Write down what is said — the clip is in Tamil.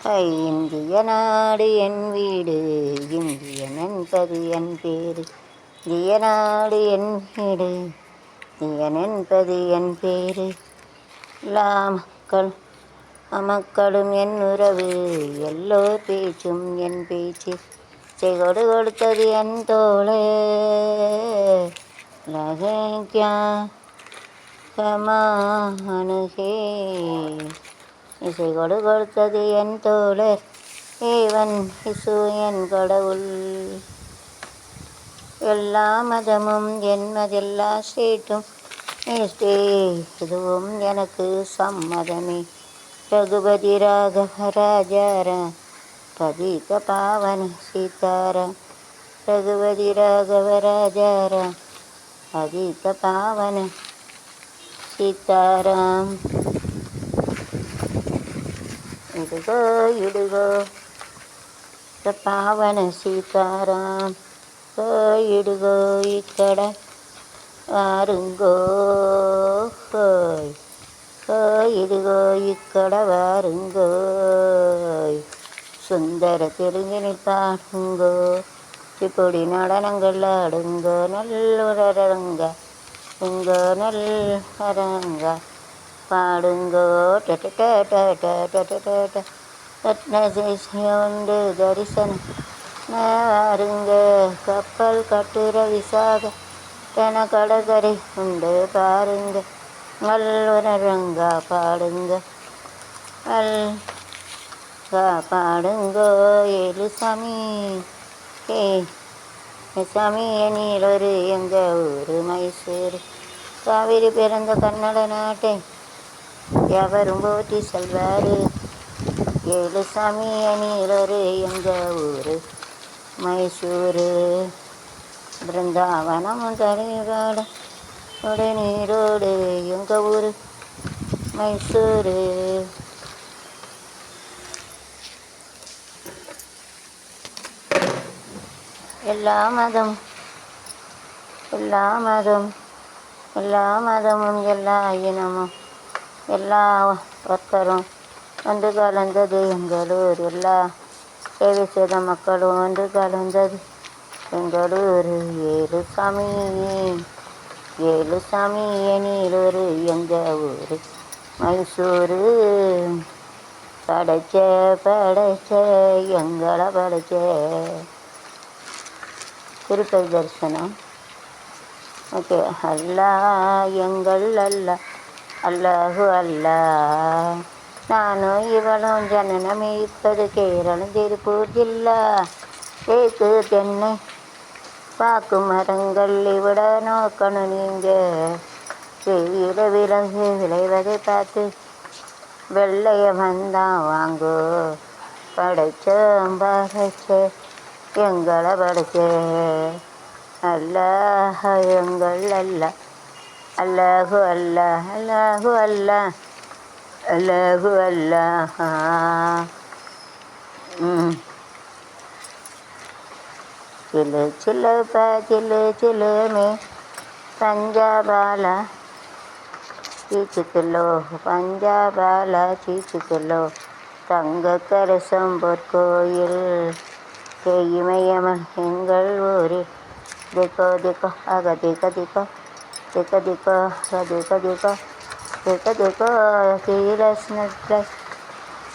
இந்திய நாடு என் வீடு, இந்தியன் என்பது என் பேரு. இந்திய நாடு என் வீடு, இந்தியன் என்பது என் பேரு. எல்லா மக்களும் என் உறவு, எல்லோர் பேச்சும் என் பேச்சு. செய்கொடு கொடுத்தது என் தோளே, லகே கியா கமானுகே. இசை கொடுத்தது என் தோழர், ஏவன் இசு என் கடவுள். எல்லா மதமும் என்பதெல்லா ஸ்டேட்டும் இதுவும் எனக்கு சம்மதமே. ரகுபதி ராகவ ராஜாரா, பதித பாவன சீதாரா. ரகுபதி ராகவ ராஜாரா, பதித பாவன சீதாராம். ఇడుగో ఇడుగో పావన సీతారాం, ఇడుగో ఇక్కడ వారుంగో, ఇడుగో ఇక్కడ వారుంగో. சுந்தர தெலுங்கினில் பாடுங்கோ, இப்படி நடனங்கள் ஆடுங்கோ. நல்லுரங்க உங்கோ, நல்லரங்க பாடுங்கோ. ரத்னதேசியுண்டு தரிசனம் வாருங்க. கப்பல் கட்டுற விசாக என கடற்கரை உண்டு பாருங்க. நல்லுரங்க பாடுங்க, பாடுங்கோ. ஏழு சாமி சாமி எனிலொரு எங்க ஊரு மைசூர். காவிரி பிறந்த கன்னட நாட்டை எவரும் போற்றி செல்வாரு. ஏழு சாமி அணிலொரு எங்க ஊரு மைசூரு. பிருந்தாவனம் தரையோட நீரோடு எங்க ஊரு மைசூரு. எல்லா மதமும் எல்லா இனமும் எல்லா வர்க்கரும் ஒன்று கலந்தது எங்களூர். எல்லா சேவை செய்த மக்களும் ஒன்று கலந்தது எங்களூர். ஏழு சாமி எனிலொரு எங்க ஊர் மைசூரு. படைச்ச எங்களை படைச்ச. திருப்பதி தரிசனம். ஓகே. அல்லா எங்கள் அல்லா, அல்லாஹு அல்லா. நானும் இவளும் ஜனனமே இப்பது கேரளம் திருப்பூர் ஜில்லா. தேக்கு தென்னை பாக்கு மரங்கள் இவிட நோக்கணும் நீங்க. வெயில விலங்கு விளைவதை பார்த்து வெள்ளைய வந்தான் வாங்கோ. படைச்சோம் படைச்ச எங்களை படைச்ச அல்லாஹ் எங்கள் அல்லா, அல்லாஹு அல்லா, அல்லாஹு அல்லா, அல்லாஹு அல்லாஹ். சிலு சிலுப்பா சிலு சிலுமே பஞ்சாபாலா சீச்சுக்குள்ளோ, பஞ்சாபாலா சீச்சுக்குள்ளோ. தங்க கரசம் பொற்கோயில் இமயமன் எங்கள் ஊரில். திக்கோ திக்கோ அக திக்க திக்கோ, திக்க திக்கோ அக திக்க திக்கோ, திக்க திக்கோ கீழ